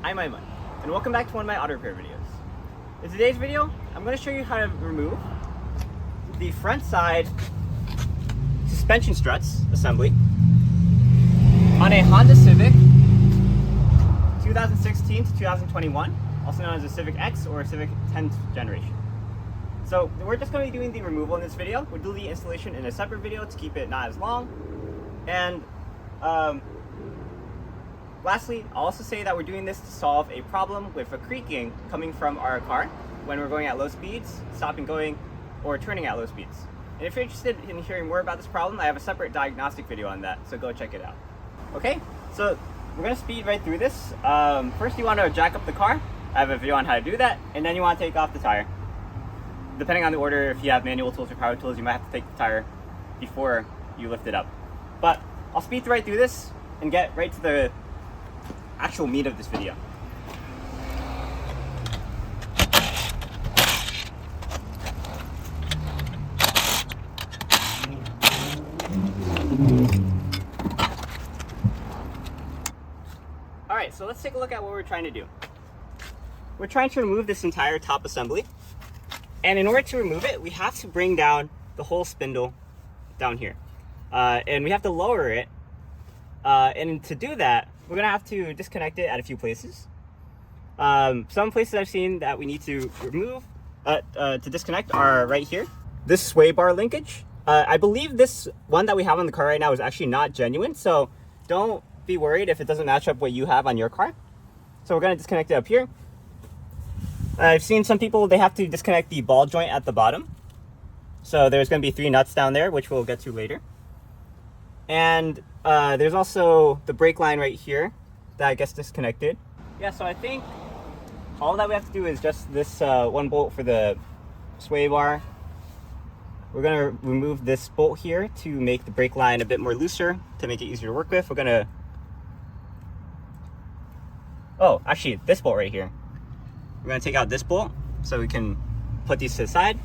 I'm Aiman, and welcome back to one of my auto repair videos. In today's video, I'm going to show you how to remove the front side suspension struts assembly on a Honda Civic 2016 to 2021, also known as a Civic X or a Civic 10th generation. So we're just going to be doing the removal in this video. We'll do the installation in a separate video to keep it not as long. And lastly, I'll also say that we're doing this to solve a problem with a creaking coming from our car when we're going at low speeds, stopping going, or turning at low speeds. And if you're interested in hearing more about this problem, I have a separate diagnostic video on that, so go check it out. Okay, so we're going to speed right through this. First, you want to jack up the car. I have a video on how to do that, and then you want to take off the tire. Depending on the order, if you have manual tools or power tools, you might have to take the tire before you lift it up. But I'll speed right through this and get right to the actual meat of this video. Alright, so let's take a look at what we're trying to do. We're trying to remove this entire top assembly. And in order to remove it, we have to bring down the whole spindle down here. And we have to lower it. And to do that, we're going to have to disconnect it at a few places. Some places I've seen that we need to remove, to disconnect are right here. This sway bar linkage. I believe this one that we have on the car right now is actually not genuine. So don't be worried if it doesn't match up what you have on your car. So we're going to disconnect it up here. I've seen some people, they have to disconnect the ball joint at the bottom. So there's going to be 3 nuts down there, which we'll get to later. And there's also the brake line right here that gets disconnected. Yeah, so I think all that we have to do is just this one bolt for the sway bar. We're going to remove this bolt here to make the brake line a bit more looser, to make it easier to work with. We're going to... Oh, actually, this bolt right here. We're going to take out this bolt so we can put these to the side.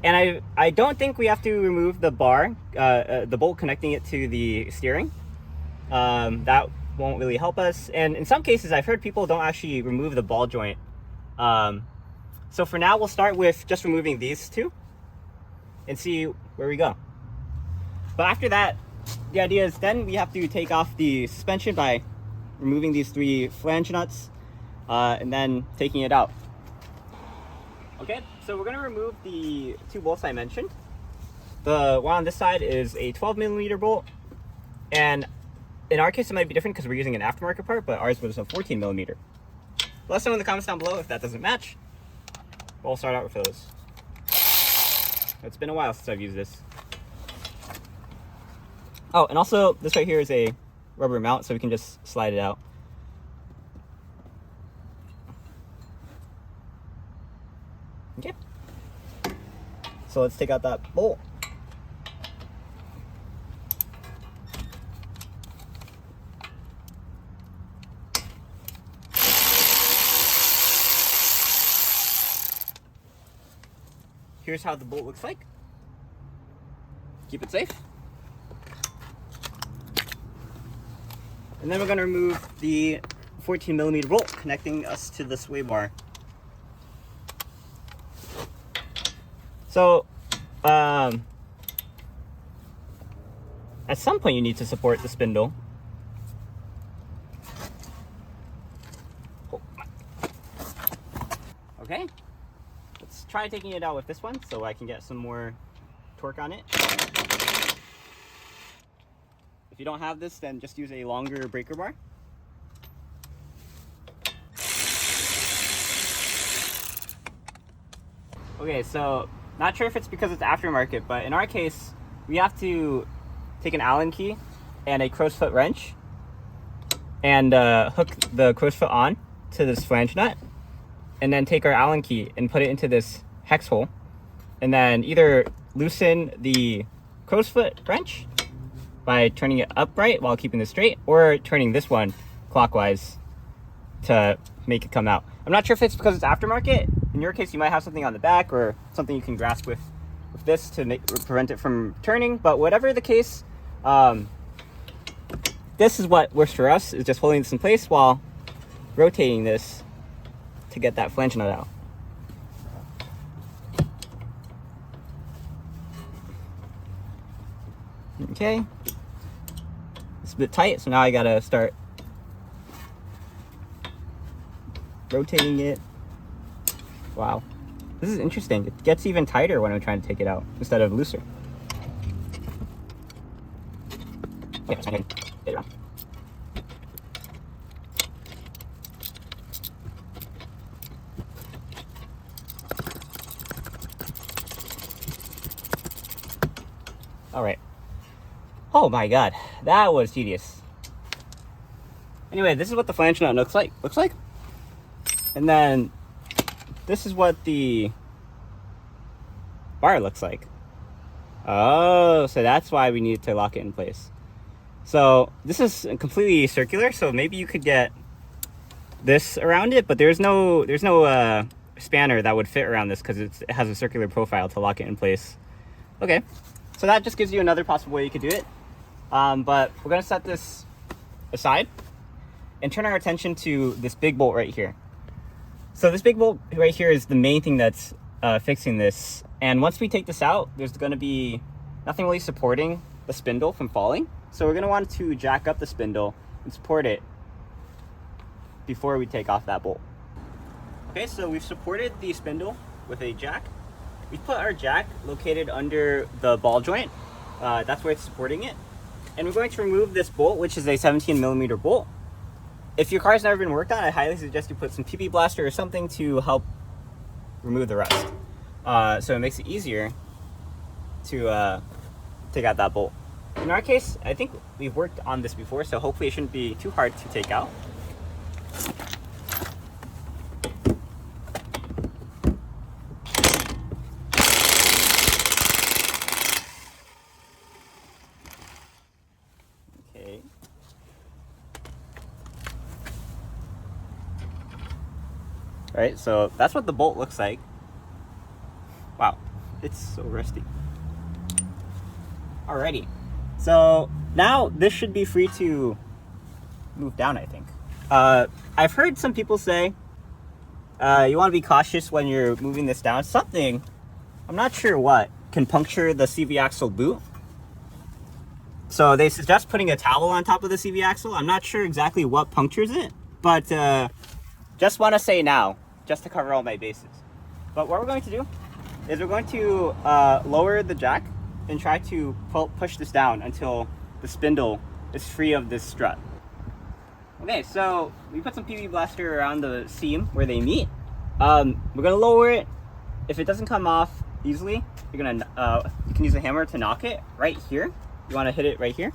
And I don't think we have to remove the bar, the bolt connecting it to the steering. That won't really help us. And in some cases, I've heard people don't actually remove the ball joint. So for now, we'll start with just removing these two and see where we go. But after that, the idea is then we have to take off the suspension by removing these 3 flange nuts. And then taking it out. Okay, so we're going to remove the 2 bolts I mentioned. The one on this side is a 12mm bolt, and in our case it might be different because we're using an aftermarket part, but ours was a 14mm. Let us know in the comments down below if that doesn't match. We'll start out with those. It's been a while since I've used this. Oh, and also this right here is a rubber mount, so we can just slide it out. Okay, so let's take out that bolt. Here's how the bolt looks like. Keep it safe. And then we're going to remove the 14mm bolt connecting us to the sway bar. So, at some point you need to support the spindle. Okay, let's try taking it out with this one so I can get some more torque on it. If you don't have this, then just use a longer breaker bar. Okay, so not sure if it's because it's aftermarket, but in our case, we have to take an Allen key and a crow's foot wrench and hook the crow's foot on to this flange nut, and then take our Allen key and put it into this hex hole, and then either loosen the crow's foot wrench by turning it upright while keeping it straight, or turning this one clockwise to make it come out. I'm not sure if it's because it's aftermarket. In your case, you might have something on the back or something you can grasp with this to prevent it from turning, but whatever the case, this is what works for us, is just holding this in place while rotating this to get that flange nut out. Okay, it's a bit tight, so now I gotta start rotating it. Wow, this is interesting. It gets even tighter when I'm trying to take it out instead of looser. Okay, so I can get it around. All right. Oh my god, that was tedious. Anyway, this is what the flange nut looks like. And then this is what the bar looks like. Oh, so that's why we need to lock it in place. So this is completely circular, so maybe you could get this around it, but there's no spanner that would fit around this because it has a circular profile to lock it in place. Okay, so that just gives you another possible way you could do it. But we're gonna set this aside and turn our attention to this big bolt right here. So this big bolt right here is the main thing that's fixing this. And once we take this out, there's gonna be nothing really supporting the spindle from falling. So we're gonna want to jack up the spindle and support it before we take off that bolt. Okay, so we've supported the spindle with a jack. We've put our jack located under the ball joint. That's where it's supporting it. And we're going to remove this bolt, which is a 17mm bolt. If your car's never been worked on, I highly suggest you put some PP blaster or something to help remove the rust. So it makes it easier to take out that bolt. In our case, I think we've worked on this before, so hopefully it shouldn't be too hard to take out. Okay. All right, so that's what the bolt looks like. Wow, it's so rusty. Alrighty, so now this should be free to move down, I think. I've heard some people say you want to be cautious when you're moving this down. Something, I'm not sure what, can puncture the CV axle boot. So they suggest putting a towel on top of the CV axle. I'm not sure exactly what punctures it, but just want to say now, just to cover all my bases. But what we're going to do is we're going to lower the jack and try to push this down until the spindle is free of this strut. Okay, so we put some PV blaster around the seam where they meet. We're gonna lower it. If it doesn't come off easily, you're gonna you can use a hammer to knock it right here. You want to hit it right here.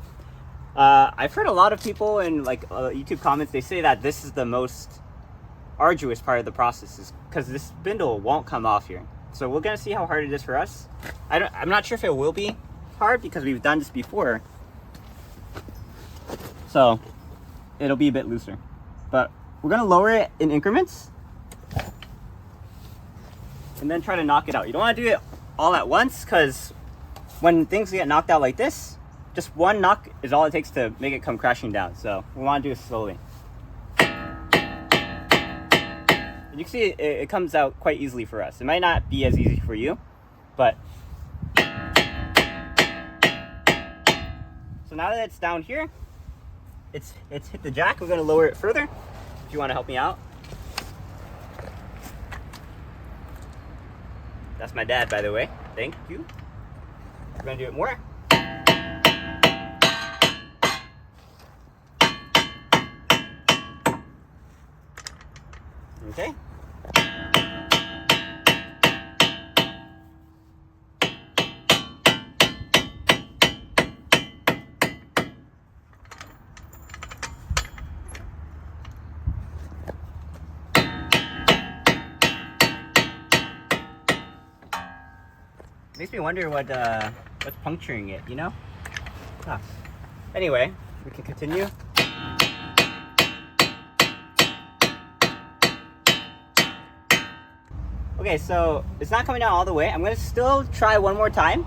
I've heard a lot of people in YouTube comments, they say that this is the most arduous part of the process, is because this spindle won't come off here. So we're gonna see how hard it is for us. I'm not sure if it will be hard because we've done this before. So it'll be a bit looser. But we're gonna lower it in increments and then try to knock it out. You don't wanna do it all at once because when things get knocked out like this, just one knock is all it takes to make it come crashing down. So we wanna do it slowly. You can see it comes out quite easily for us. It might not be as easy for you, but. So now that it's down here, it's hit the jack. We're gonna lower it further. If you wanna help me out. That's my dad, by the way. Thank you. We're gonna do it more. Okay. Makes me wonder what's puncturing it, you know? Ah. Anyway, we can continue. Okay, so it's not coming down all the way. I'm gonna still try one more time.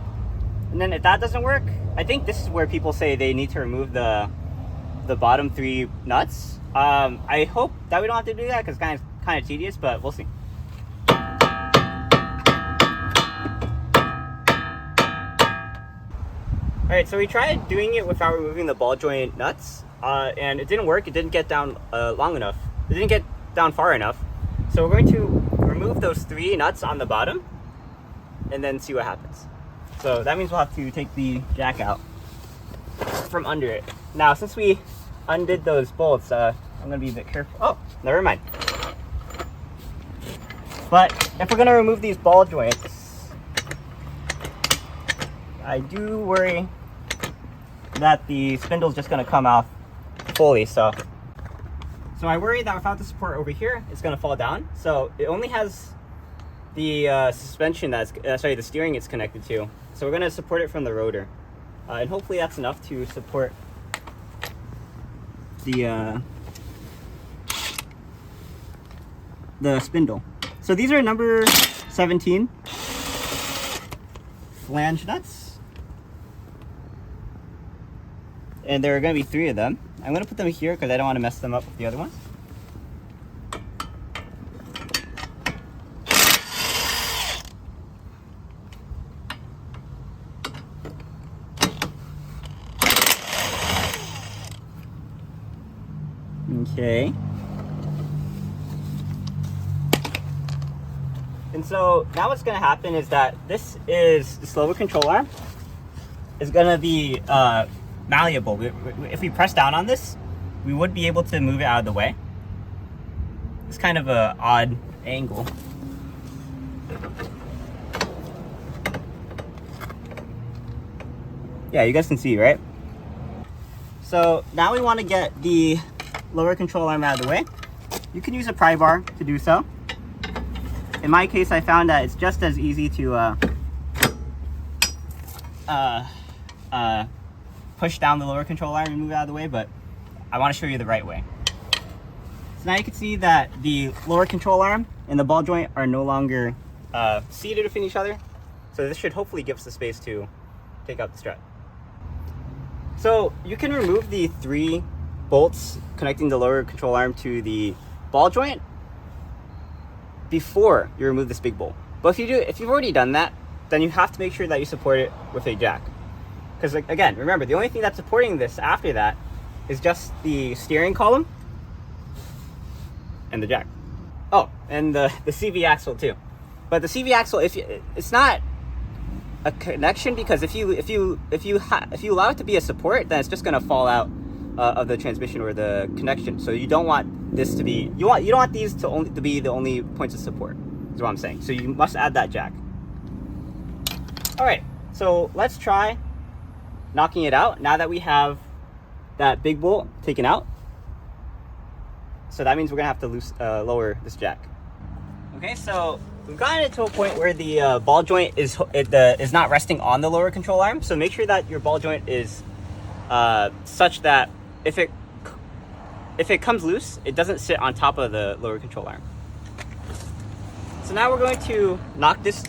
And then if that doesn't work, I think this is where people say they need to remove the bottom 3 nuts. I hope that we don't have to do that because it's kind of tedious, but we'll see. Alright, so we tried doing it without removing the ball joint nuts, and it didn't work. It didn't get down long enough. It didn't get down far enough. So we're going to remove those 3 nuts on the bottom and then see what happens. So that means we'll have to take the jack out from under it. Now, since we undid those bolts, I'm going to be a bit careful. Oh, never mind. But if we're going to remove these ball joints, I do worry that the spindle's just going to come off fully. So I worry that without the support over here, it's going to fall down. So it only has the suspension that's, the steering it's connected to. So we're going to support it from the rotor. And hopefully that's enough to support the spindle. So these are number 17 flange nuts. And there are going to be 3 of them. I'm going to put them here because I don't want to mess them up with the other ones. Okay. And so now what's going to happen is that this lower control arm is going to be malleable. If we press down on this, we would be able to move it out of the way. It's kind of an odd angle. Yeah, you guys can see, right? So now we want to get the lower control arm out of the way. You can use a pry bar to do so. In my case, I found that it's just as easy to push down the lower control arm and move it out of the way, but I want to show you the right way. So now you can see that the lower control arm and the ball joint are no longer seated within each other. So this should hopefully give us the space to take out the strut. So you can remove the 3 bolts connecting the lower control arm to the ball joint before you remove this big bolt. But if you've already done that, then you have to make sure that you support it with a jack. Because again, remember, the only thing that's supporting this after that is just the steering column and the jack. Oh, and the CV axle too. But the CV axle, it's not a connection, because if you allow it to be a support, then it's just going to fall out of the transmission or the connection. So you don't want this to be, you don't want these to be the only points of support, is what I'm saying. So you must add that jack. All right, so let's try knocking it out now that we have that big bolt taken out. So that means we're gonna have to lower this jack. Okay, so we've gotten it to a point where the ball joint is not resting on the lower control arm. So make sure that your ball joint is such that if it comes loose, it doesn't sit on top of the lower control arm. So now we're going to knock this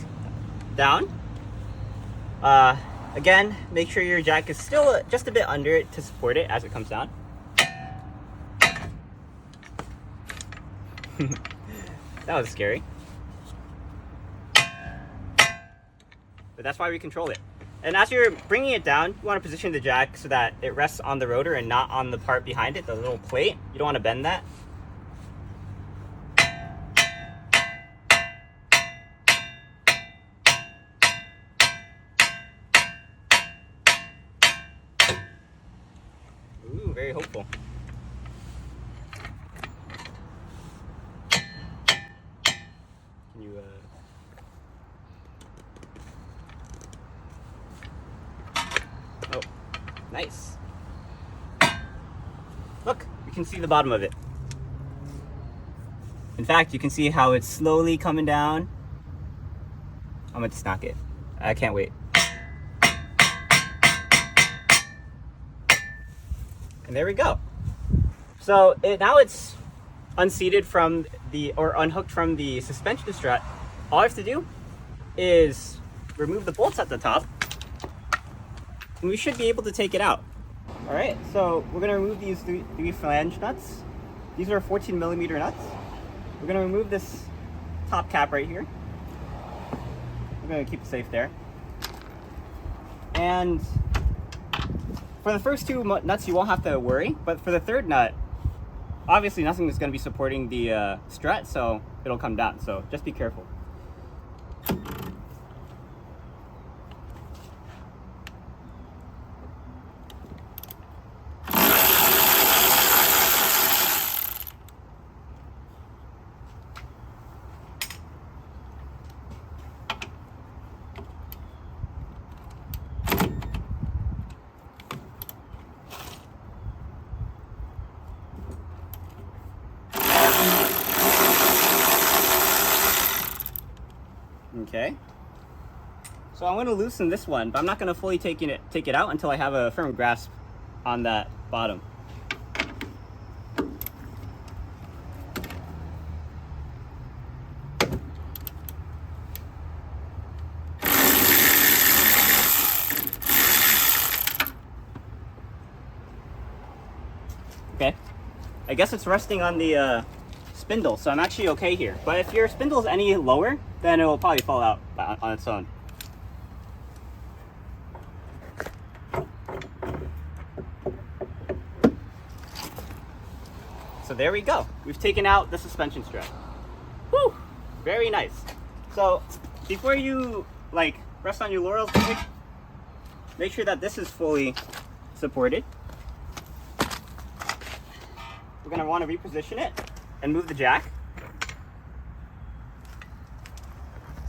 down. Again, make sure your jack is still just a bit under it to support it as it comes down. That was scary. But that's why we control it. And as you're bringing it down, you want to position the jack so that it rests on the rotor and not on the part behind it, the little plate. You don't want to bend that. Ooh, very hopeful. Can you Oh, nice. Look, you can see the bottom of it. In fact, you can see how it's slowly coming down. I'm gonna just knock it. I can't wait. And there we go. So now it's unseated from or unhooked from the suspension strut. All I have to do is remove the bolts at the top, and we should be able to take it out. All right, so we're gonna remove these three flange nuts. These are 14mm nuts. We're going to remove this top cap right here. We're going to keep it safe there. And for the first two nuts, you won't have to worry. But for the third nut, obviously nothing is going to be supporting the strut, so it'll come down. So just be careful. Okay, so I'm going to loosen this one, but I'm not going to fully take it out until I have a firm grasp on that bottom. Okay, I guess it's resting on the spindle, so I'm actually okay here. But if your spindle is any lower, then it will probably fall out on its own. So there we go. We've taken out the suspension strut. Whew, very nice. So before you rest on your laurels, make sure that this is fully supported. We're gonna want to reposition it and move the jack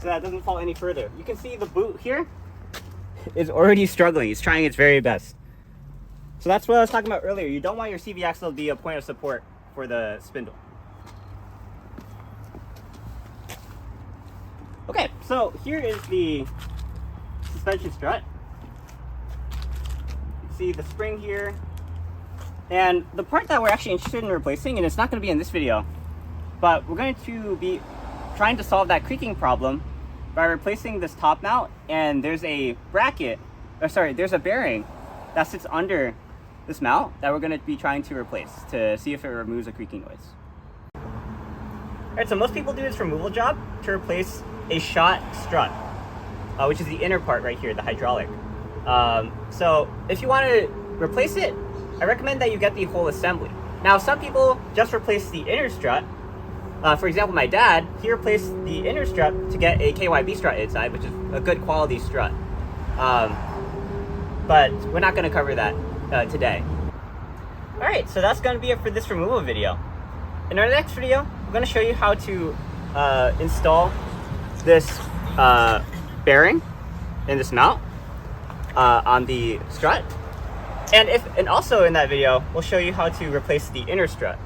so that it doesn't fall any further. You can see the boot here is already struggling. It's trying its very best. So that's what I was talking about earlier. You don't want your CV axle to be a point of support for the spindle. Okay, so here is the suspension strut. You can see the spring here. And the part that we're actually interested in replacing, and it's not going to be in this video, but we're going to be trying to solve that creaking problem by replacing this top mount. And there's a bracket, there's a bearing that sits under this mount that we're going to be trying to replace to see if it removes a creaking noise. Alright, so most people do this removal job to replace a shot strut, which is the inner part right here, the hydraulic. So if you want to replace it, I recommend that you get the whole assembly. Now, some people just replace the inner strut. For example, my dad, he replaced the inner strut to get a KYB strut inside, which is a good quality strut. But we're not going to cover that today. Alright, so that's going to be it for this removal video. In our next video, I'm going to show you how to install this bearing in this mount on the strut. And also in that video, we'll show you how to replace the inner strut.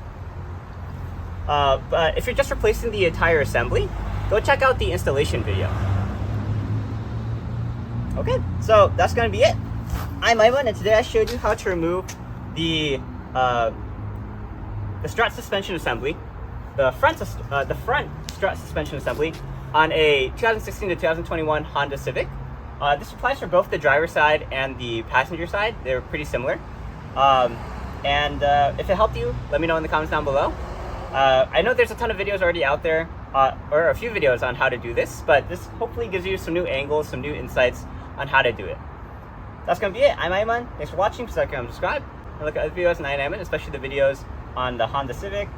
But if you're just replacing the entire assembly, go check out the installation video. Okay, so that's going to be it. I'm Aiman, and today I showed you how to remove the strut suspension assembly, the front strut suspension assembly on a 2016 to 2021 Honda Civic. This applies for both the driver's side and the passenger side. They're pretty similar. If it helped you, let me know in the comments down below. I know there's a ton of videos already out there, or a few videos on how to do this, but this hopefully gives you some new angles, some new insights on how to do it. That's going to be it. I'm Aiman. Thanks for watching. Please like and subscribe. And look at other videos on EyeOnAiman, especially the videos on the Honda Civic.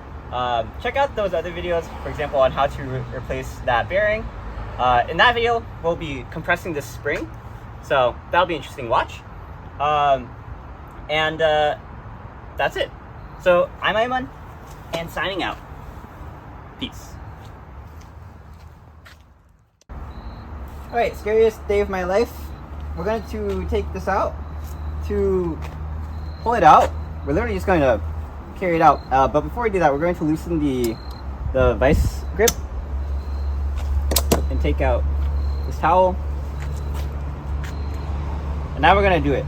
Check out those other videos, for example, on how to replace that bearing. In that video, we'll be compressing this spring, so that'll be an interesting watch. That's it. So I'm Aiman, and signing out. Peace. Alright, scariest day of my life. We're going to take this out. To pull it out, we're literally just going to carry it out. But before we do that, we're going to loosen the vice grip and take out this towel. And now we're going to do it.